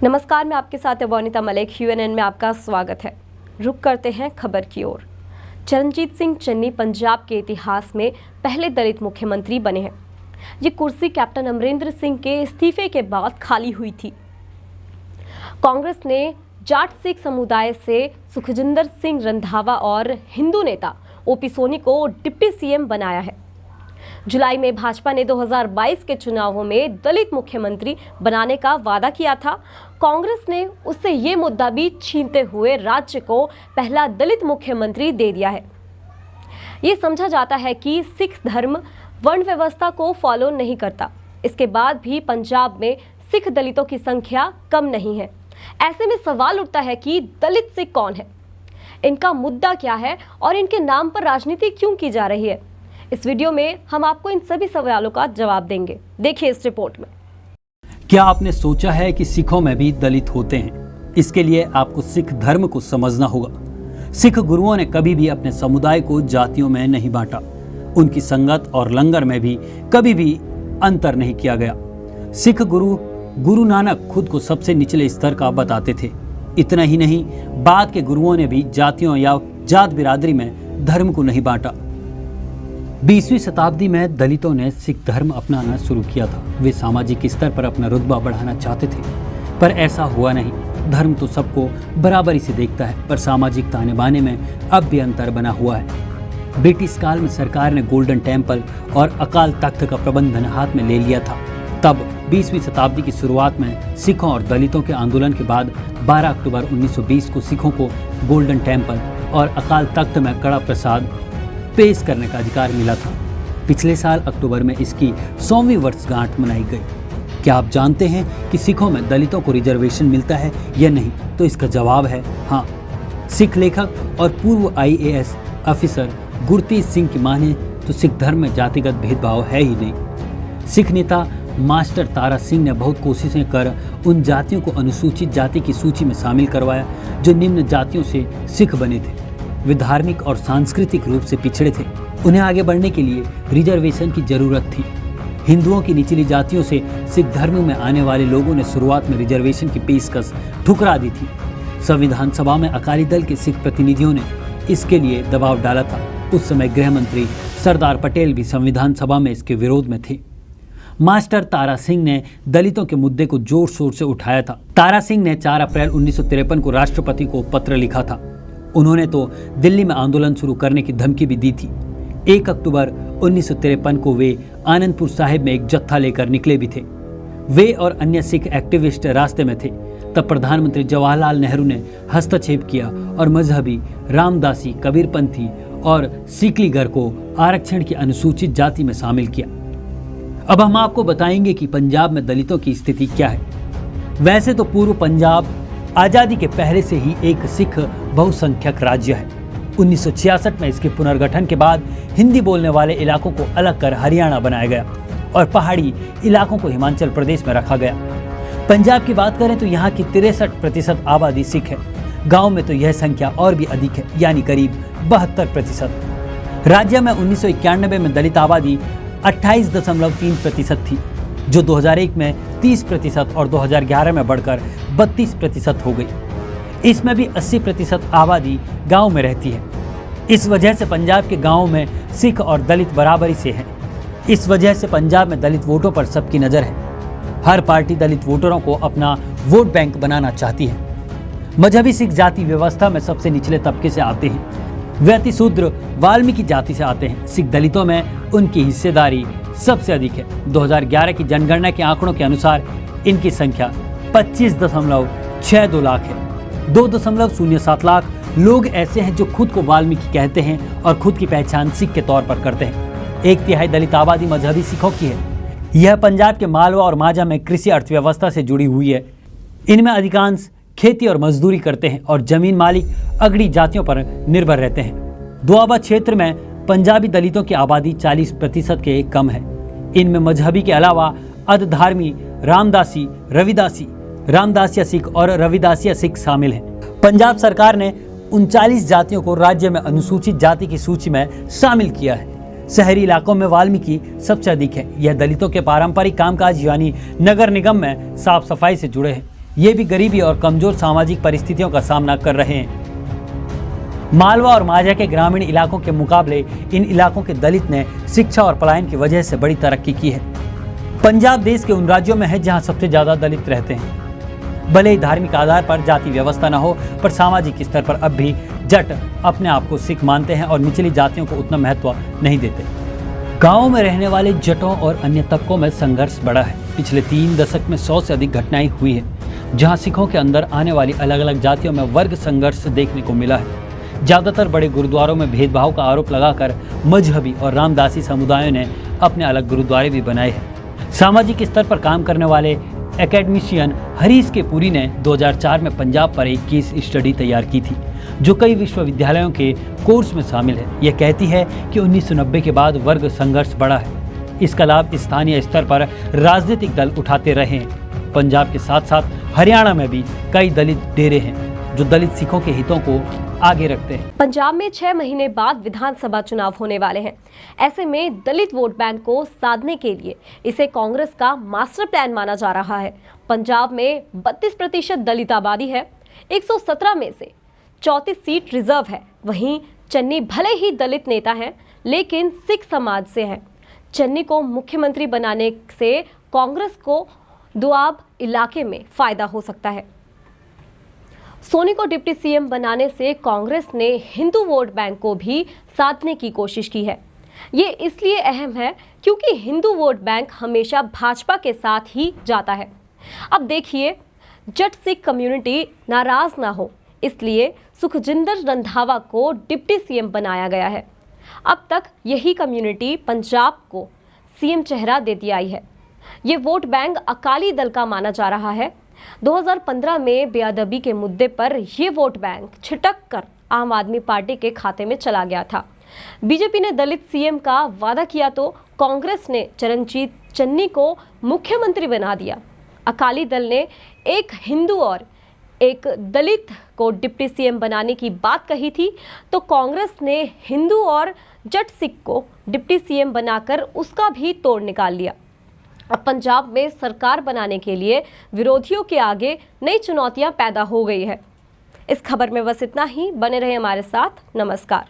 नमस्कार, मैं आपके साथ वनिता मलिक। यूएनएन में आपका स्वागत है। रुक करते हैं खबर की ओर। चरणजीत सिंह चन्नी पंजाब के इतिहास में पहले दलित मुख्यमंत्री बने हैं। ये कुर्सी कैप्टन अमरिंदर सिंह के इस्तीफे के बाद खाली हुई थी। कांग्रेस ने जाट सिख समुदाय से सुखजिंदर सिंह रंधावा और हिंदू नेता ओपी सोनी को डिप्टी सीएम बनाया है। जुलाई में भाजपा ने 2022 के चुनावों में दलित मुख्यमंत्री बनाने का वादा किया था। कांग्रेस ने उससे ये मुद्दा भी छीनते हुए राज्य को पहला दलित मुख्यमंत्री दे दिया है। ये समझा जाता है कि सिख धर्म वर्ण व्यवस्था को फॉलो नहीं करता। इसके बाद भी पंजाब में सिख दलितों की संख्या कम नहीं है। ऐसे में सवाल उठता है कि दलित सिख कौन है, इनका मुद्दा क्या है और इनके नाम पर राजनीति क्यों की जा रही है। इस वीडियो में हम आपको इन सभी सवालों का जवाब देंगे। देखिए इस रिपोर्ट में। क्या आपने सोचा है कि सिखों में भी दलित होते हैं? इसके लिए आपको सिख धर्म को समझना होगा। सिख गुरुओं ने कभी भी अपने समुदाय को जातियों में नहीं बांटा। उनकी संगत और लंगर में भी कभी भी अंतर नहीं किया गया। सिख गुरु नानक खुद को सबसे निचले स्तर का बताते थे। इतना ही नहीं, बाद के गुरुओं ने भी जातियों या जात बिरादरी में धर्म को नहीं बांटा। 20वीं शताब्दी में दलितों ने सिख धर्म अपनाना शुरू किया था। वे सामाजिक स्तर पर अपना रुतबा बढ़ाना चाहते थे, पर ऐसा हुआ नहीं। धर्म तो सबको बराबरी से देखता है, पर सामाजिक ताने बाने में अब भी अंतर बना हुआ है। ब्रिटिश काल में सरकार ने गोल्डन टेम्पल और अकाल तख्त का प्रबंधन हाथ में ले लिया था। तब 20वीं शताब्दी की शुरुआत में सिखों और दलितों के आंदोलन के बाद 12 अक्टूबर 1920 को सिखों को गोल्डन टेम्पल और अकाल तख्त में कड़ा प्रसाद पेश करने का अधिकार मिला था। पिछले साल अक्टूबर में इसकी 100वीं वर्षगांठ मनाई गई। क्या आप जानते हैं कि सिखों में दलितों को रिजर्वेशन मिलता है या नहीं? तो इसका जवाब है हाँ। सिख लेखक और पूर्व IAS ऑफिसर गुरतेज सिंह की माने तो सिख धर्म में जातिगत भेदभाव है ही नहीं। सिख नेता मास्टर तारा सिंह ने बहुत कोशिशें कर उन जातियों को अनुसूचित जाति की सूची में शामिल करवाया जो निम्न जातियों से सिख बने थे। वे धार्मिक और सांस्कृतिक रूप से पिछड़े थे। उन्हें आगे बढ़ने के लिए रिजर्वेशन की जरूरत थी। हिंदुओं की निचली जातियों से सिख धर्म में आने वाले लोगों ने शुरुआत में रिजर्वेशन की पेशकश ठुकरा दी थी। संविधान सभा में अकाली दल के सिख प्रतिनिधियों ने इसके लिए दबाव डाला था। उस समय गृह मंत्री सरदार पटेल भी संविधान सभा में इसके विरोध में थे। मास्टर तारा सिंह ने दलितों के मुद्दे को जोर शोर से उठाया था। तारा सिंह ने 4 अप्रैल 1953 को राष्ट्रपति को पत्र लिखा था। उन्होंने तो दिल्ली में आंदोलन शुरू करने की धमकी भी दी थी। 1 अक्टूबर 1953 को वे आनंदपुर साहिब में एक जत्था लेकर निकले भी थे। वे और अन्य सिख एक्टिविस्ट रास्ते में थे। तब प्रधानमंत्री जवाहरलाल नेहरू ने हस्तक्षेप किया और मजहबी, रामदासी, कबीरपंथी और सीकलीगर को आरक्षण की अनुसूचित जाति में शामिल किया। अब हम आपको बताएंगे कि पंजाब में दलितों की स्थिति क्या है। वैसे तो पूर्व पंजाब आज़ादी के पहले से ही एक सिख बहुसंख्यक राज्य है। 1966 में इसके पुनर्गठन के बाद हिंदी बोलने वाले इलाकों को अलग कर हरियाणा बनाया गया और पहाड़ी इलाकों को हिमाचल प्रदेश में रखा गया। पंजाब की बात करें तो यहाँ की 63% आबादी सिख है। गांव में तो यह संख्या और भी अधिक है, यानी करीब 72%। राज्य में 1991 में दलित आबादी 28.3% थी, जो 2001 में 30% और 2011 में बढ़कर 32% हो गई। इसमें भी 80% आबादी गांव में रहती है। इस वजह से पंजाब के गांवों में सिख और दलित बराबरी से हैं। इस वजह से पंजाब में दलित वोटों पर सबकी नज़र है। हर पार्टी दलित वोटरों को अपना वोट बैंक बनाना चाहती है। मजहबी सिख जाति व्यवस्था में सबसे निचले तबके से आते हैं। वे अतिशूद्र वाल्मीकि जाति से आते हैं। सिख दलितों में उनकी हिस्सेदारी सबसे अधिक है। 2011 की जनगणना के आंकड़ों के अनुसार इनकी संख्या 25.62 लाख है। 2.07 लाख लोग ऐसे हैं जो खुद को वाल्मीकि कहते हैं और खुद की पहचान सिख के तौर पर करते हैं। 1/3 दलित आबादी मजहबी सिखों की है। यह पंजाब के मालवा और माझा में कृषि अर्थव्यवस्था से जुड़ी हुई है। इनमें अधिकांश खेती और मजदूरी करते हैं और जमीन मालिक अगड़ी जातियों पर निर्भर रहते हैं। दोआबा क्षेत्र में पंजाबी दलितों की आबादी 40% के कम है। इनमें मजहबी के अलावा अधधार्मी, रामदासिया सिख और रविदासिया सिख शामिल हैं। पंजाब सरकार ने 39 जातियों को राज्य में अनुसूचित जाति की सूची में शामिल किया है। शहरी इलाकों में वाल्मीकि सबसे अधिक है। यह दलितों के पारंपरिक कामकाज यानी नगर निगम में साफ सफाई से जुड़े हैं। ये भी गरीबी और कमजोर सामाजिक परिस्थितियों का सामना कर रहे हैं। मालवा और माझा के ग्रामीण इलाकों के मुकाबले इन इलाकों के दलित ने शिक्षा और पलायन की वजह से बड़ी तरक्की की है। पंजाब देश के उन राज्यों में है जहां सबसे ज्यादा दलित रहते हैं। भले ही धार्मिक आधार पर जाति व्यवस्था न हो, पर सामाजिक स्तर पर अब भी जट अपने आप को सिख मानते हैं और निचली जातियों को उतना महत्व नहीं देते। गाँव में रहने वाले जटों और अन्य तबकों में संघर्ष बढ़ा है। पिछले 3 दशक में 100 से अधिक घटनाएं हुई है जहां सिखों के अंदर आने वाली अलग अलग जातियों में वर्ग संघर्ष देखने को मिला है। ज्यादातर बड़े गुरुद्वारों में भेदभाव का आरोप लगाकर मजहबी और रामदासी समुदायों ने अपने अलग गुरुद्वारे भी बनाए हैं। सामाजिक स्तर पर काम करने वाले एकेडमिशियन हरीश के पुरी ने 2004 में पंजाब पर एक केस स्टडी तैयार की थी जो कई विश्वविद्यालयों के कोर्स में शामिल है। यह कहती है कि 1990 के बाद वर्ग संघर्ष बढ़ा है। इसका लाभ स्थानीय स्तर पर राजनीतिक दल उठाते रहे हैं। पंजाब के साथ साथ हरियाणा में भी कई दलित डेरे हैं जो दलित सिखों के हितों को आगे रखते हैं। पंजाब में 6 महीने बाद विधानसभा चुनाव होने वाले हैं। ऐसे में दलित वोट बैंक को साधने के लिए इसे कांग्रेस का मास्टर प्लान माना जा रहा है। पंजाब में 32% दलित आबादी है। 117 में से 34 सीट रिजर्व है। वहीं चन्नी भले ही दलित नेता हैं, लेकिन सिख समाज से हैं। चन्नी को मुख्यमंत्री बनाने से कांग्रेस को दोआब इलाके में फायदा हो सकता है। सोनी को डिप्टी सीएम बनाने से कांग्रेस ने हिंदू वोट बैंक को भी साधने की कोशिश की है। ये इसलिए अहम है क्योंकि हिंदू वोट बैंक हमेशा भाजपा के साथ ही जाता है। अब देखिए, जट सिख कम्युनिटी नाराज ना हो, इसलिए सुखजिंदर रंधावा को डिप्टी सीएम बनाया गया है। अब तक यही कम्युनिटी पंजाब को सीएम चेहरा देती आई है। ये वोट बैंक अकाली दल का माना जा रहा है। 2015 में बेअदबी के मुद्दे पर यह वोट बैंक छिटक कर आम आदमी पार्टी के खाते में चला गया था। बीजेपी ने दलित सीएम का वादा किया तो कांग्रेस ने चरणजीत चन्नी को मुख्यमंत्री बना दिया। अकाली दल ने एक हिंदू और एक दलित को डिप्टी सीएम बनाने की बात कही थी, तो कांग्रेस ने हिंदू और जट सिख को डिप्टी सीएम बनाकर उसका भी तोड़ निकाल लिया। अब पंजाब में सरकार बनाने के लिए विरोधियों के आगे नई चुनौतियां पैदा हो गई है। इस खबर में बस इतना ही। बने रहे हमारे साथ। नमस्कार।